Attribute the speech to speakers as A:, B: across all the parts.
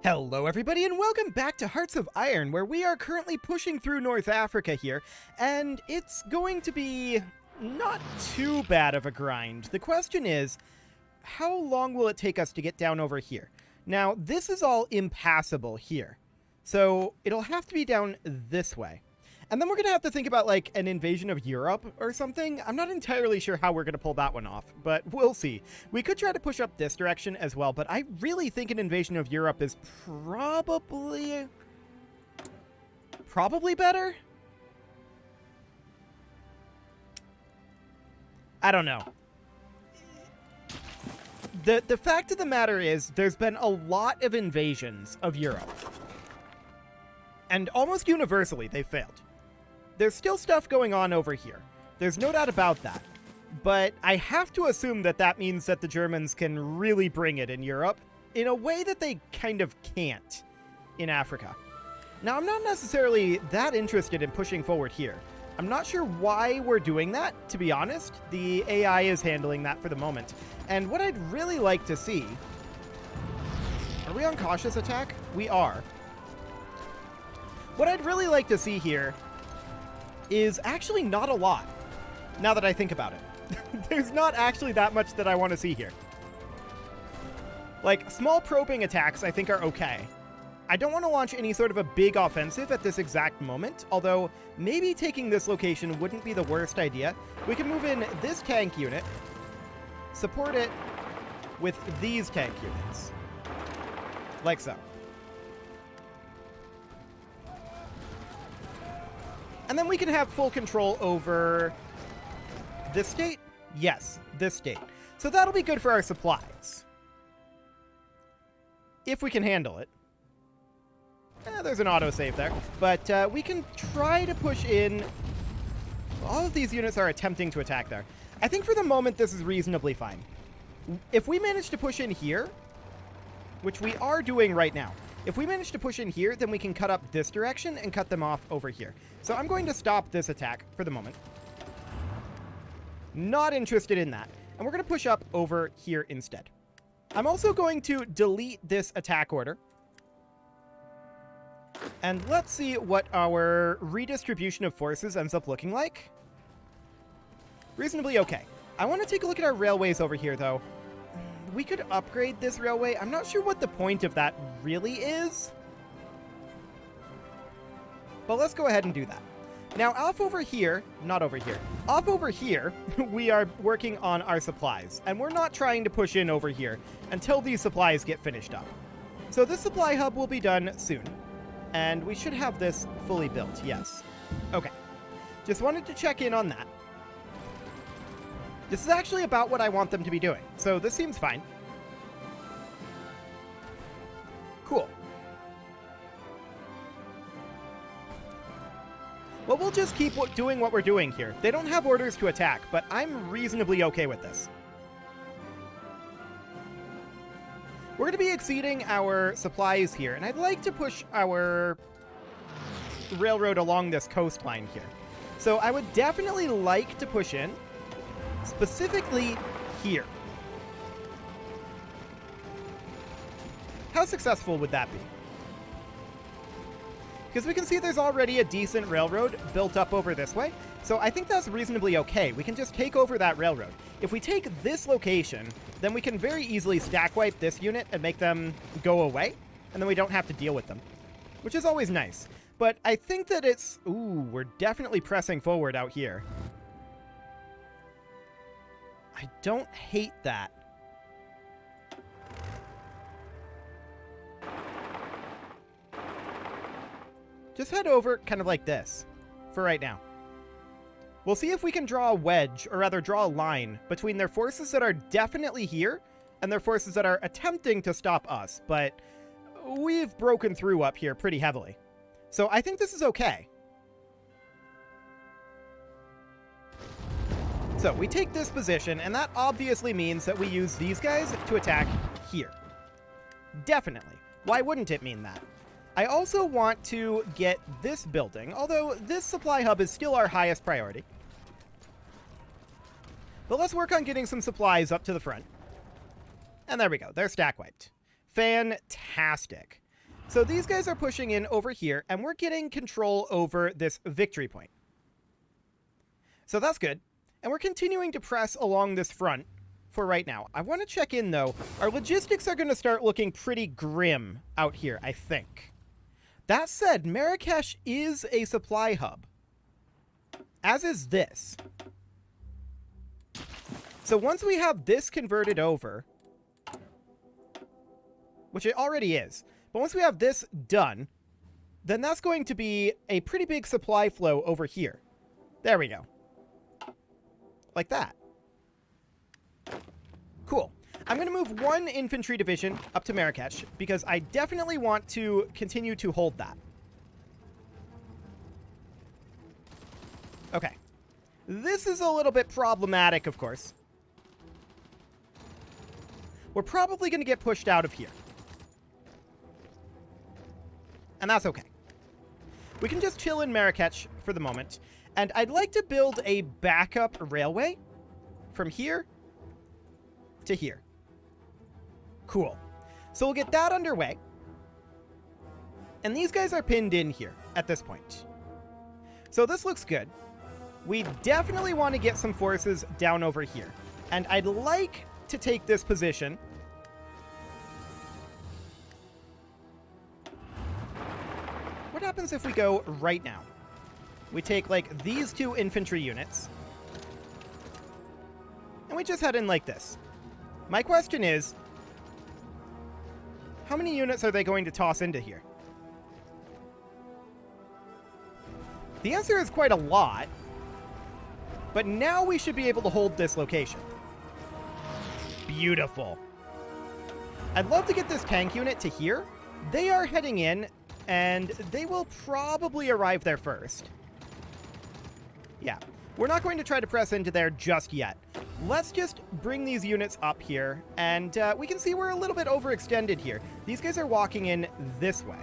A: Hello everybody and welcome back to Hearts of Iron, where we are currently pushing through North Africa here, and it's going to be not too bad of a grind. The question is, how long will it take us to get down over here? Now, this is all impassable here, so it'll have to be down this way. And then we're going to have to think about, like, an invasion of Europe or something. I'm not entirely sure how we're going to pull that one off, but we'll see. We could try to push up this direction as well, but I really think an invasion of Europe is probably better? I don't know. The fact of the matter is, there's been a lot of invasions of Europe. And almost universally, they failed. There's still stuff going on over here. There's no doubt about that. But I have to assume that that means that the Germans can really bring it in Europe in a way that they kind of can't in Africa. Now, I'm not necessarily that interested in pushing forward here. I'm not sure why we're doing that, to be honest. The AI is handling that for the moment. And what I'd really like to see... Are we on cautious attack? We are. What I'd really like to see here is actually not a lot, now that I think about it. There's not actually that much that I want to see here. Like, small probing attacks I think are okay. I don't want to launch any sort of a big offensive at this exact moment, although maybe taking this location wouldn't be the worst idea. We can move in this tank unit, support it with these tank units, like so. And then we can have full control over this state? Yes, this state. So that'll be good for our supplies. If we can handle it. There's an autosave there. But we can try to push in... All of these units are attempting to attack there. I think for the moment this is reasonably fine. If we manage to push in here, which we are doing right now, if we manage to push in here, then we can cut up this direction and cut them off over here. So I'm going to stop this attack for the moment. Not interested in that. And we're going to push up over here instead. I'm also going to delete this attack order. And let's see what our redistribution of forces ends up looking like. Reasonably okay. I want to take a look at our railways over here, though. We could upgrade this railway. I'm not sure what the point of that really is. But let's go ahead and do that. Now, off over here, not over here, off over here, we are working on our supplies. And we're not trying to push in over here until these supplies get finished up. So this supply hub will be done soon. And we should have this fully built, yes. Okay. Just wanted to check in on that. This is actually about what I want them to be doing, so this seems fine. Cool. Well, we'll just keep doing what we're doing here. They don't have orders to attack, but I'm reasonably okay with this. We're going to be exceeding our supplies here, and I'd like to push our railroad along this coastline here. So I would definitely like to push in. Specifically here. How successful would that be? Because we can see there's already a decent railroad built up over this way, so I think that's reasonably okay. We can just take over that railroad. If we take this location, then we can very easily stack wipe this unit and make them go away, and then we don't have to deal with them, which is always nice. But I think that it's... Ooh, we're definitely pressing forward out here. I don't hate that. Just head over kind of like this for right now. We'll see if we can draw a wedge, or rather draw a line, between their forces that are definitely here and their forces that are attempting to stop us, but we've broken through up here pretty heavily. So I think this is okay. So we take this position, and that obviously means that we use these guys to attack here. Definitely. Why wouldn't it mean that? I also want to get this building, although this supply hub is still our highest priority. But let's work on getting some supplies up to the front. And there we go. They're stack wiped. Fantastic. So these guys are pushing in over here, and we're getting control over this victory point. So that's good. And we're continuing to press along this front for right now. I want to check in, though. Our logistics are going to start looking pretty grim out here, I think. That said, Marrakesh is a supply hub, as is this. So once we have this converted over, which it already is, but once we have this done, then that's going to be a pretty big supply flow over here. There we go. Like that. Cool. I'm going to move one infantry division up to Marrakesh because I definitely want to continue to hold that. Okay. This is a little bit problematic, of course. We're probably going to get pushed out of here. And that's okay. We can just chill in Marrakesh for the moment. And I'd like to build a backup railway from here to here. Cool. So we'll get that underway. And these guys are pinned in here at this point. So this looks good. We definitely want to get some forces down over here. And I'd like to take this position. What happens if we go right now? We take, like, these two infantry units. And we just head in like this. My question is, how many units are they going to toss into here? The answer is quite a lot. But now we should be able to hold this location. Beautiful. I'd love to get this tank unit to here. They are heading in, and they will probably arrive there first. Yeah, we're not going to try to press into there just yet. Let's just bring these units up here, and we can see we're a little bit overextended here. These guys are walking in this way.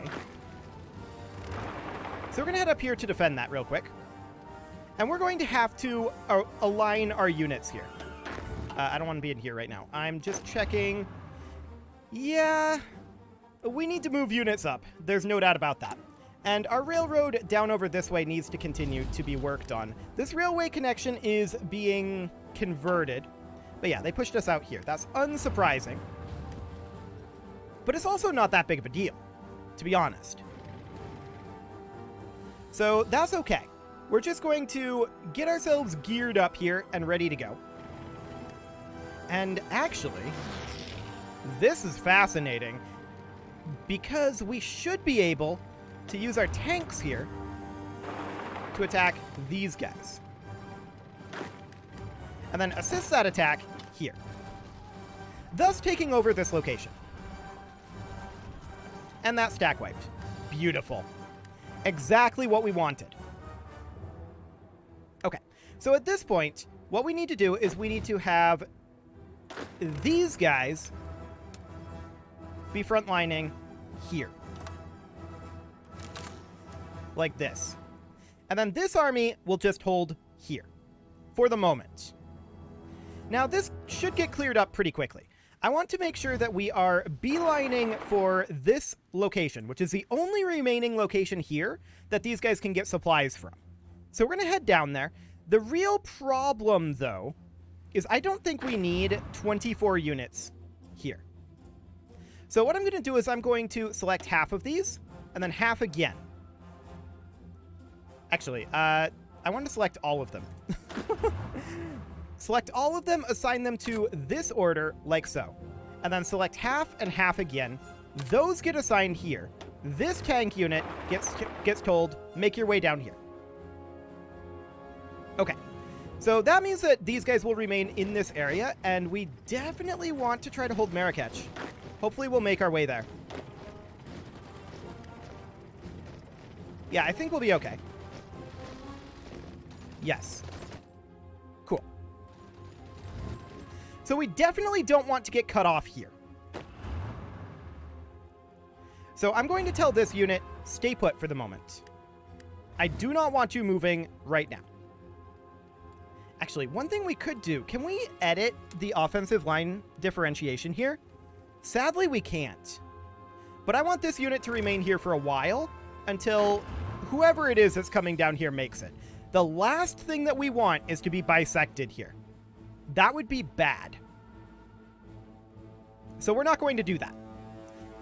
A: So we're going to head up here to defend that real quick. And we're going to have to align our units here. I don't want to be in here right now. I'm just checking. Yeah, we need to move units up. There's no doubt about that. And our railroad down over this way needs to continue to be worked on. This railway connection is being converted. But yeah, they pushed us out here. That's unsurprising. But it's also not that big of a deal, to be honest. So that's okay. We're just going to get ourselves geared up here and ready to go. And actually, this is fascinating because we should be able to use our tanks here to attack these guys. And then assist that attack here, thus taking over this location. And that stack wiped. Beautiful. Exactly what we wanted. Okay, so at this point, what we need to do is we need to have these guys be frontlining here. Like this. And then this army will just hold here for the moment. Now, this should get cleared up pretty quickly. I want to make sure that we are beelining for this location, which is the only remaining location here that these guys can get supplies from. So we're going to head down there. The real problem, though, is I don't think we need 24 units here. So what I'm going to do is I'm going to select half of these, and then half again. Actually, I want to select all of them. Select all of them, assign them to this order, like so. And then select half and half again. Those get assigned here. This tank unit gets told, make your way down here. Okay. So that means that these guys will remain in this area, and we definitely want to try to hold Marrakech. Hopefully we'll make our way there. Yeah, I think we'll be okay. Yes. Cool. So we definitely don't want to get cut off here. So I'm going to tell this unit, stay put for the moment. I do not want you moving right now. Actually, one thing we could do, can we edit the offensive line differentiation here? Sadly, we can't. But I want this unit to remain here for a while until whoever it is that's coming down here makes it. The last thing that we want is to be bisected here. That would be bad. So we're not going to do that.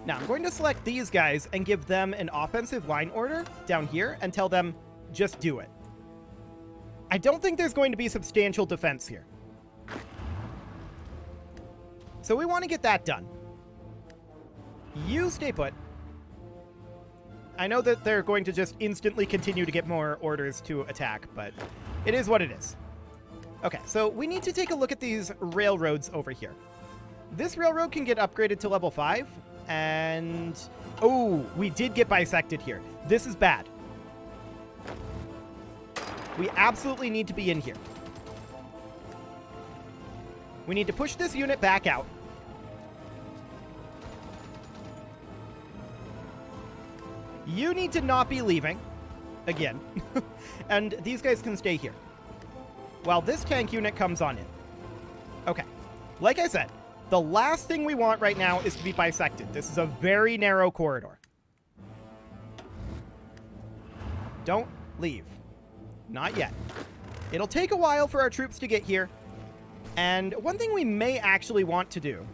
A: Now, I'm going to select these guys and give them an offensive line order down here and tell them, just do it. I don't think there's going to be substantial defense here. So we want to get that done. You stay put. I know that they're going to just instantly continue to get more orders to attack, but it is what it is. Okay, so we need to take a look at these railroads over here. This railroad can get upgraded to level 5, and... oh, we did get bisected here. This is bad. We absolutely need to be in here. We need to push this unit back out. You need to not be leaving. Again. And these guys can stay here while this tank unit comes on in. Okay. Like I said, the last thing we want right now is to be bisected. This is a very narrow corridor. Don't leave. Not yet. It'll take a while for our troops to get here. And one thing we may actually want to do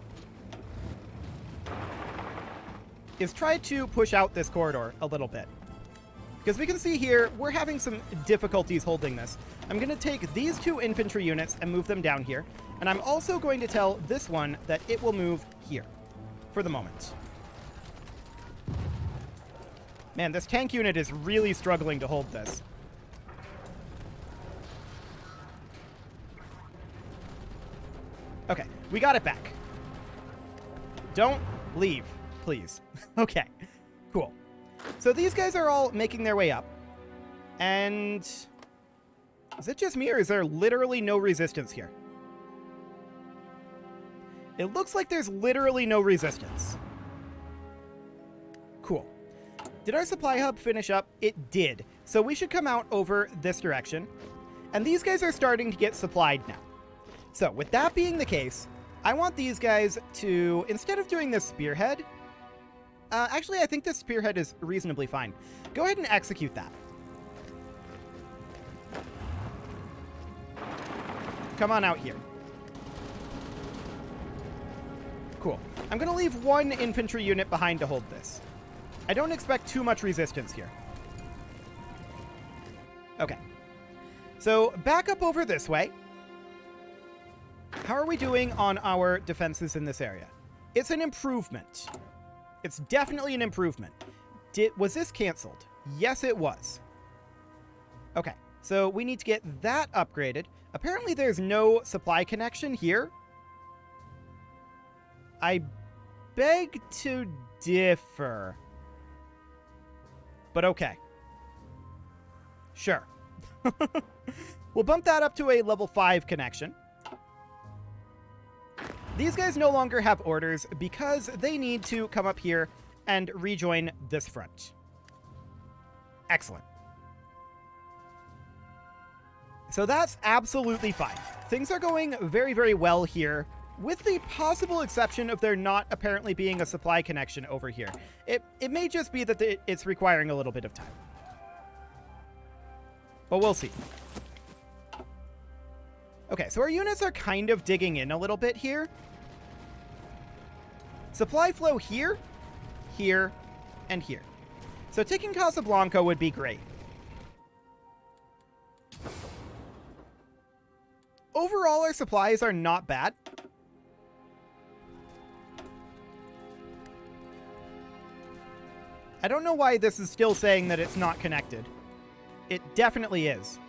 A: is try to push out this corridor a little bit. Because we can see here, we're having some difficulties holding this. I'm going to take these 2 infantry units and move them down here. And I'm also going to tell this one that it will move here for the moment. Man, this tank unit is really struggling to hold this. Okay, we got it back. Don't leave, please. Okay, cool. So these guys are all making their way up. And is it just me, or is there literally no resistance here? It looks like there's literally no resistance. Cool. Did our supply hub finish up? It did. So we should come out over this direction. And these guys are starting to get supplied now. So with that being the case, I want these guys to, instead of doing this spearhead, actually I think this spearhead is reasonably fine. Go ahead and execute that. Come on out here. Cool. I'm going to leave 1 infantry unit behind to hold this. I don't expect too much resistance here. Okay. So back up over this way. How are we doing on our defenses in this area? It's an improvement. It's definitely an improvement. Was this canceled? Yes, it was. Okay, so we need to get that upgraded. Apparently there's no supply connection here. I beg to differ. But okay. Sure. We'll bump that up to a level 5 connection. These guys no longer have orders because they need to come up here and rejoin this front. Excellent. So that's absolutely fine. Things are going very, very well here, with the possible exception of there not apparently being a supply connection over here. It may just be that it's requiring a little bit of time. But we'll see. Okay, so our units are kind of digging in a little bit here. Supply flow here, here, and here. So taking Casablanca would be great. Overall, our supplies are not bad. I don't know why this is still saying that it's not connected. It definitely is.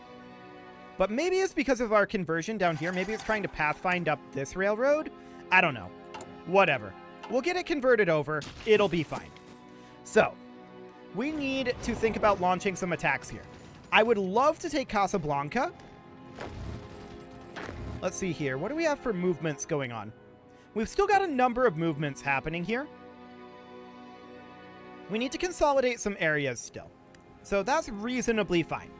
A: But maybe it's because of our conversion down here. Maybe it's trying to pathfind up this railroad. I don't know. Whatever. We'll get it converted over. It'll be fine. So, we need to think about launching some attacks here. I would love to take Casablanca. Let's see here. What do we have for movements going on? We've still got a number of movements happening here. We need to consolidate some areas still. So that's reasonably fine.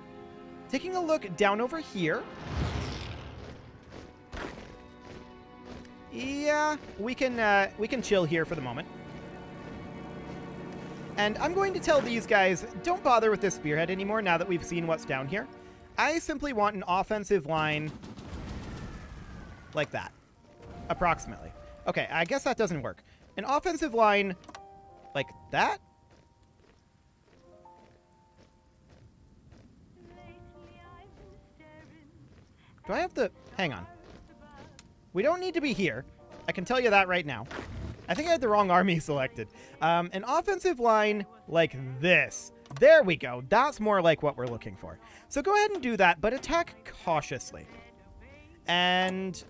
A: Taking a look down over here. Yeah, we can chill here for the moment. And I'm going to tell these guys, don't bother with this spearhead anymore now that we've seen what's down here. I simply want an offensive line like that, approximately. Okay, I guess that doesn't work. An offensive line like that? Do I have the... Hang on. We don't need to be here. I can tell you that right now. I think I had the wrong army selected. An offensive line like this. There we go. That's more like what we're looking for. So go ahead and do that, but attack cautiously. And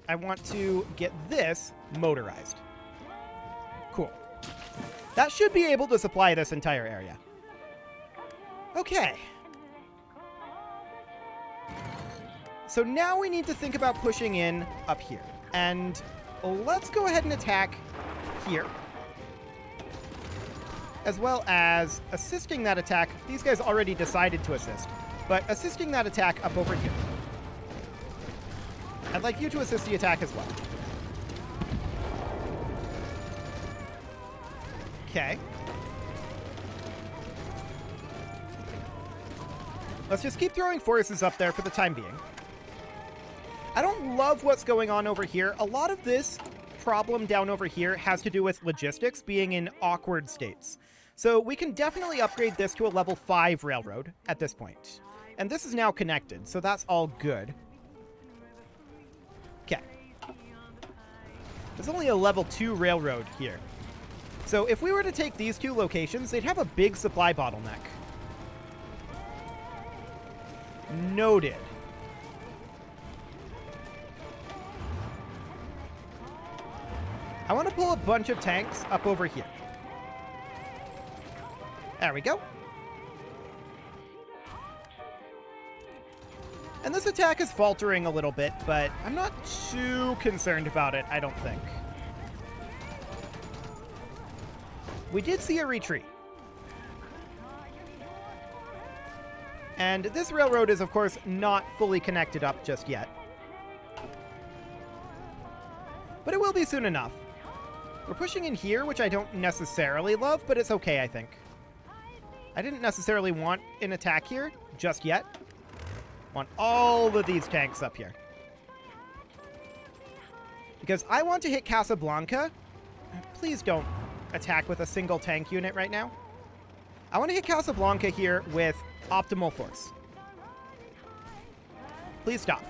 A: I want to get this motorized. Cool. That should be able to supply this entire area. Okay. So now we need to think about pushing in up here. And let's go ahead and attack here. As well as assisting that attack. These guys already decided to assist. But assisting that attack up over here. I'd like you to assist the attack as well. Okay. Let's just keep throwing forces up there for the time being. I don't love what's going on over here. A lot of this problem down over here has to do with logistics being in awkward states. So we can definitely upgrade this to a level 5 railroad at this point. And this is now connected, so that's all good. Okay. There's only a level 2 railroad here. So if we were to take these two locations, they'd have a big supply bottleneck. Noted. I want to pull a bunch of tanks up over here. There we go. And this attack is faltering a little bit, but I'm not too concerned about it, I don't think. We did see a retreat. And this railroad is, of course, not fully connected up just yet. But it will be soon enough. We're pushing in here, which I don't necessarily love, but it's okay, I think. I didn't necessarily want an attack here just yet. Want all of these tanks up here. Because I want to hit Casablanca. Please don't attack with a single tank unit right now. I want to hit Casablanca here with optimal force. Please stop.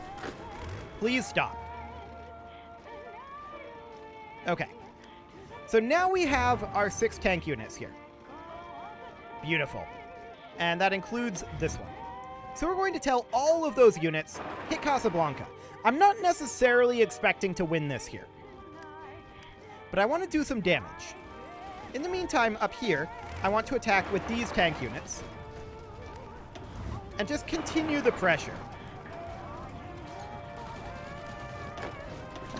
A: Please stop. Okay. So now we have our 6 tank units here. Beautiful. And that includes this one. So we're going to tell all of those units, hit Casablanca. I'm not necessarily expecting to win this here. But I want to do some damage. In the meantime, up here, I want to attack with these tank units. And just continue the pressure.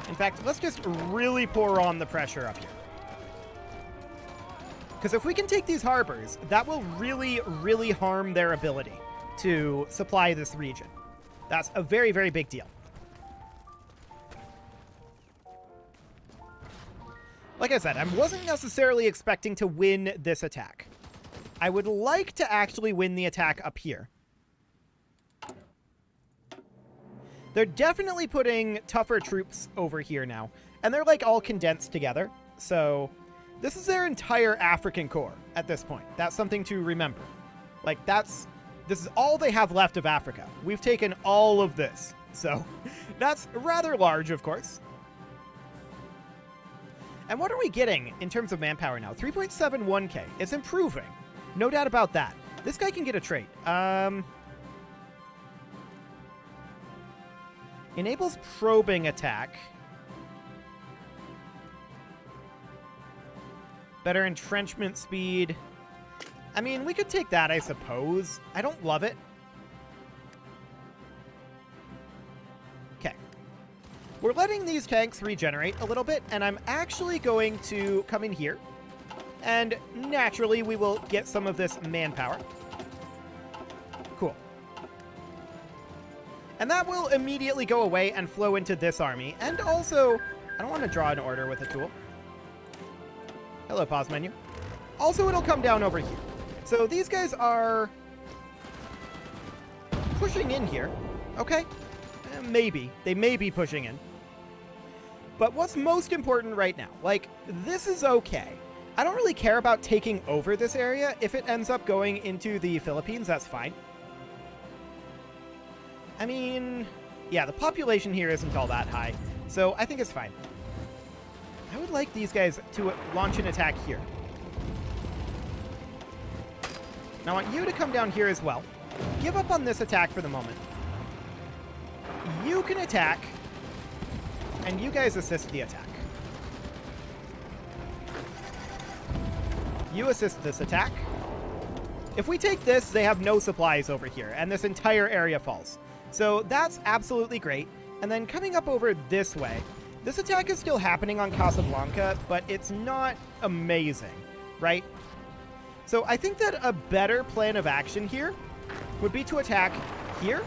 A: In fact, let's just really pour on the pressure up here. Because if we can take these harbors, that will really, really harm their ability to supply this region. That's a very, very big deal. Like I said, I wasn't necessarily expecting to win this attack. I would like to actually win the attack up here. They're definitely putting tougher troops over here now. And they're like all condensed together. So this is their entire African Corps at this point. That's something to remember. Like this is all they have left of Africa. We've taken all of this. So that's rather large, of course. And what are we getting in terms of manpower now? 3.71k. It's improving. No doubt about that. This guy can get a trait. Enables probing attack. Better entrenchment speed. I mean, we could take that, I suppose. I don't love it. Okay. We're letting these tanks regenerate a little bit, and I'm actually going to come in here. And naturally, we will get some of this manpower. Cool. And that will immediately go away and flow into this army. And also, I don't want to draw an order with a tool. Hello, pause menu. Also, it'll come down over here. So these guys are pushing in here. Okay. Maybe. They may be pushing in. But what's most important right now? Like, this is okay. I don't really care about taking over this area. If it ends up going into the Philippines, that's fine. I mean, yeah, the population here isn't all that high, so I think it's fine. I would like these guys to launch an attack here. Now I want you to come down here as well. Give up on this attack for the moment. You can attack, and you guys assist the attack. You assist this attack. If we take this, they have no supplies over here, and this entire area falls. So that's absolutely great. And then coming up over this way, this attack is still happening on Casablanca, but it's not amazing, right? So I think that a better plan of action here would be to attack here.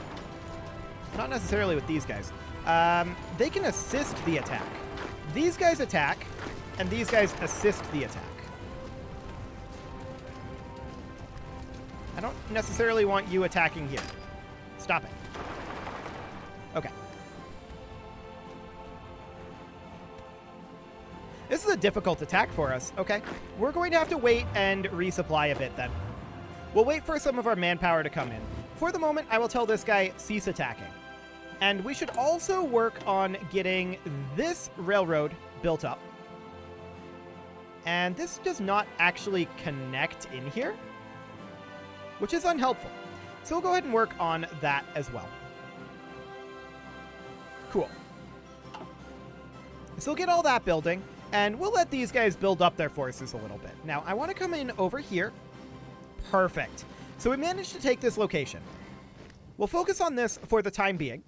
A: Not necessarily with these guys. They can assist the attack. These guys attack, and these guys assist the attack. I don't necessarily want you attacking here. Stop it. Okay. This is a difficult attack for us. Okay. We're going to have to wait and resupply a bit then. We'll wait for some of our manpower to come in. For the moment, I will tell this guy, cease attacking. And we should also work on getting this railroad built up. And this does not actually connect in here, which is unhelpful. So we'll go ahead and work on that as well. Cool. So we'll get all that building, and we'll let these guys build up their forces a little bit. Now, I want to come in over here. Perfect. So we managed to take this location. We'll focus on this for the time being.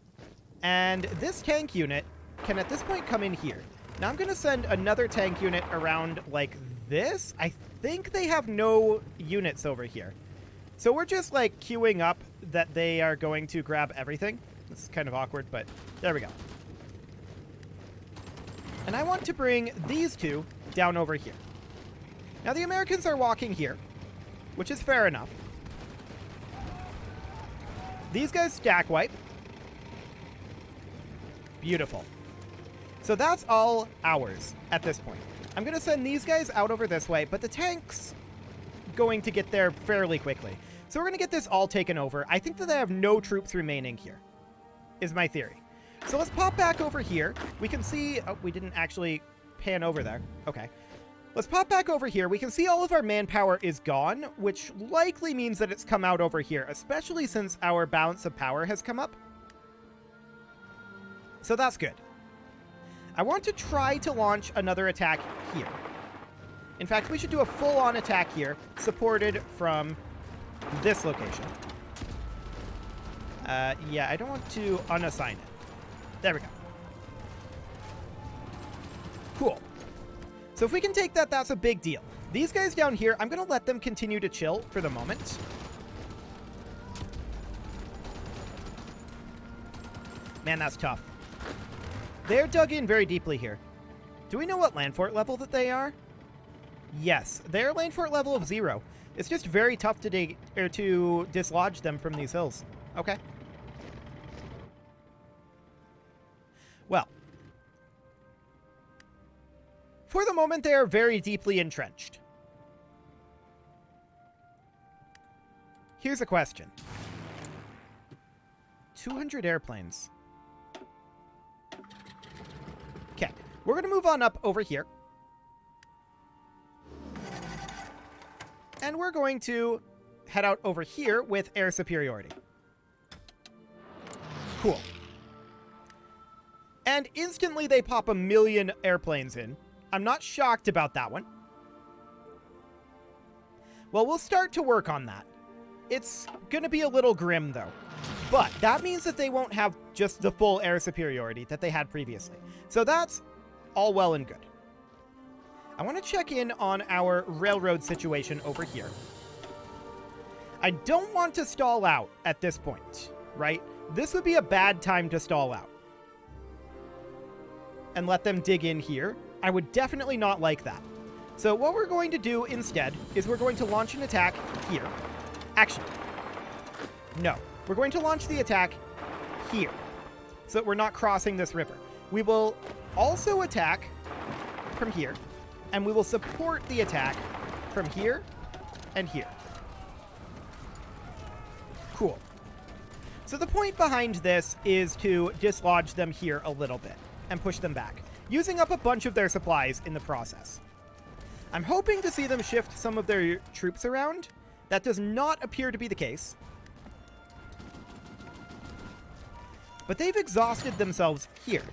A: And this tank unit can at this point come in here. Now I'm going to send another tank unit around like this. I think they have no units over here. So we're just like queuing up that they are going to grab everything. This is kind of awkward, but there we go. And I want to bring these two down over here. Now the Americans are walking here, which is fair enough. These guys stack wipe. Beautiful. So that's all ours at this point. I'm going to send these guys out over this way, but the tank's going to get there fairly quickly. So we're going to get this all taken over. I think that they have no troops remaining here, is my theory. So let's pop back over here. We can see... Oh, we didn't actually pan over there. Okay. Let's pop back over here. We can see all of our manpower is gone, which likely means that it's come out over here, especially since our balance of power has come up. So that's good. I want to try to launch another attack here. In fact, we should do a full-on attack here, supported from this location. Yeah, I don't want to unassign it. There we go. Cool. So if we can take that, that's a big deal. These guys down here, I'm going to let them continue to chill for the moment. Man, that's tough. They're dug in very deeply here. Do we know what land fort level that they are? Yes, they're land fort level of 0. It's just very tough to dislodge them from these hills. Okay. Well, for the moment, they are very deeply entrenched. Here's a question. 200 airplanes. Okay, we're going to move on up over here. And we're going to head out over here with air superiority. Cool. And instantly they pop 1 million airplanes in. I'm not shocked about that one. Well, we'll start to work on that. It's going to be a little grim, though. But that means that they won't have just the full air superiority that they had previously. So that's all well and good. I want to check in on our railroad situation over here. I don't want to stall out at this point, right? This would be a bad time to stall out and let them dig in here. I would definitely not like that. So what we're going to do instead is we're going to launch an attack here. Actually, no. We're going to launch the attack here so that we're not crossing this river. We will also attack from here, and we will support the attack from here and here. Cool. So the point behind this is to dislodge them here a little bit and push them back, using up a bunch of their supplies in the process. I'm hoping to see them shift some of their troops around. That does not appear to be the case. But they've exhausted themselves here.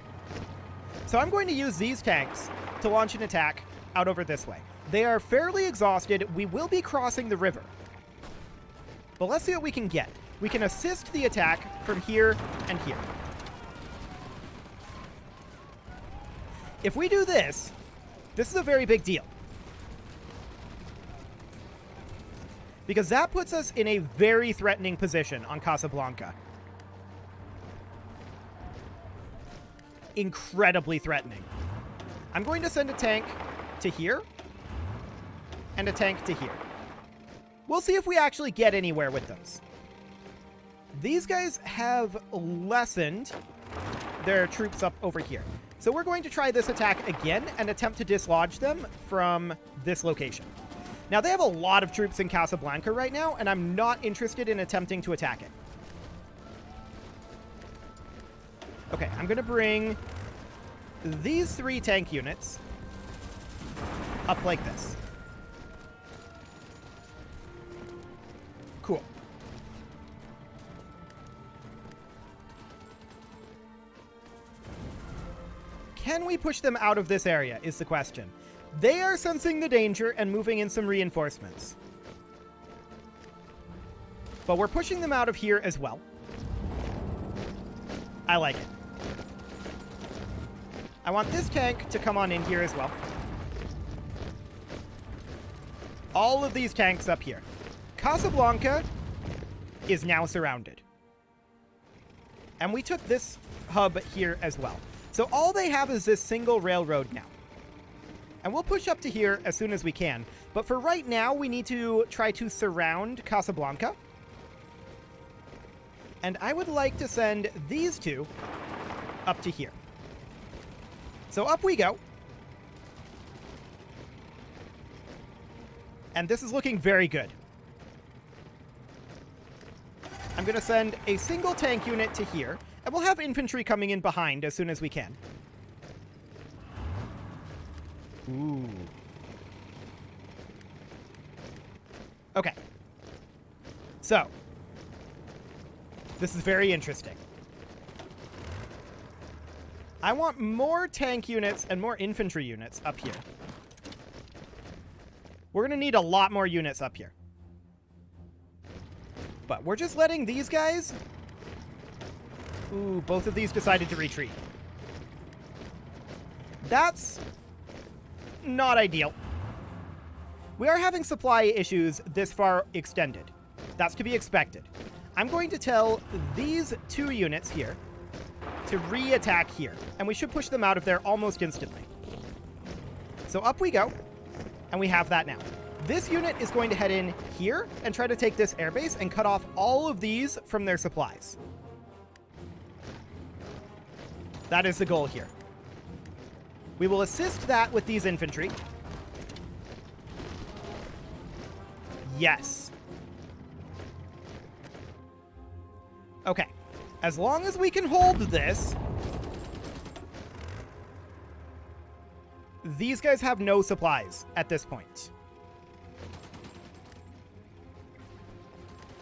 A: So I'm going to use these tanks to launch an attack out over this way. They are fairly exhausted. We will be crossing the river. But let's see what we can get. We can assist the attack from here and here. If we do this, this is a very big deal. Because that puts us in a very threatening position on Casablanca. Incredibly threatening. I'm going to send a tank to here and a tank to here. We'll see if we actually get anywhere with those. These guys have lessened their troops up over here. So we're going to try this attack again and attempt to dislodge them from this location. Now, they have a lot of troops in Casablanca right now, and I'm not interested in attempting to attack it. Okay, I'm going to bring these 3 tank units up like this. Cool. Can we push them out of this area is the question. They are sensing the danger and moving in some reinforcements. But we're pushing them out of here as well. I like it. I want this tank to come on in here as well. All of these tanks up here. Casablanca is now surrounded. And we took this hub here as well. So all they have is this single railroad now. And we'll push up to here as soon as we can. But for right now, we need to try to surround Casablanca. And I would like to send these 2 up to here. So up we go. And this is looking very good. I'm going to send a single tank unit to here. And we'll have infantry coming in behind as soon as we can. Ooh. Okay. So, this is very interesting. I want more tank units and more infantry units up here. We're going to need a lot more units up here. But we're just letting these guys... Ooh, both of these decided to retreat. That's not ideal. We are having supply issues this far extended. That's to be expected. I'm going to tell these 2 units here to re-attack here, and we should push them out of there almost instantly. So up we go, and we have that now. This unit is going to head in here and try to take this airbase and cut off all of these from their supplies. That is the goal here. We will assist that with these infantry. Yes. Okay. As long as we can hold this, these guys have no supplies at this point.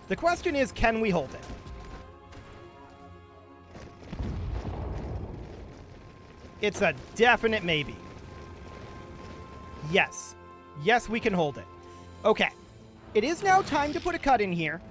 A: The question is, can we hold it? It's a definite maybe. Yes. Yes, we can hold it. Okay. It is now time to put a cut in here.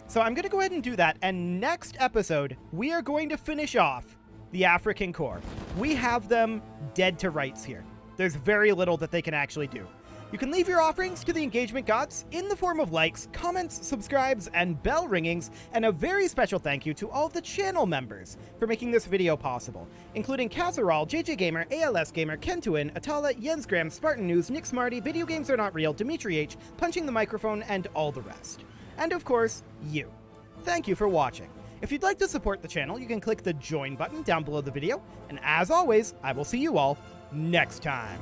A: So I'm going to go ahead and do that. And next episode, we are going to finish off the African Corps. We have them dead to rights here. There's very little that they can actually do. You can leave your offerings to the engagement gods in the form of likes, comments, subscribes, and bell ringings, and a very special thank you to all of the channel members for making this video possible, including Casserole, JJ Gamer, ALS Gamer, Kentuin, Atala, Jensgram, Spartan News, Nick Smarty, Video Games Are Not Real, Dimitri H, Punching the Microphone, and all the rest. And of course, you. Thank you for watching. If you'd like to support the channel, you can click the join button down below the video, and as always, I will see you all next time.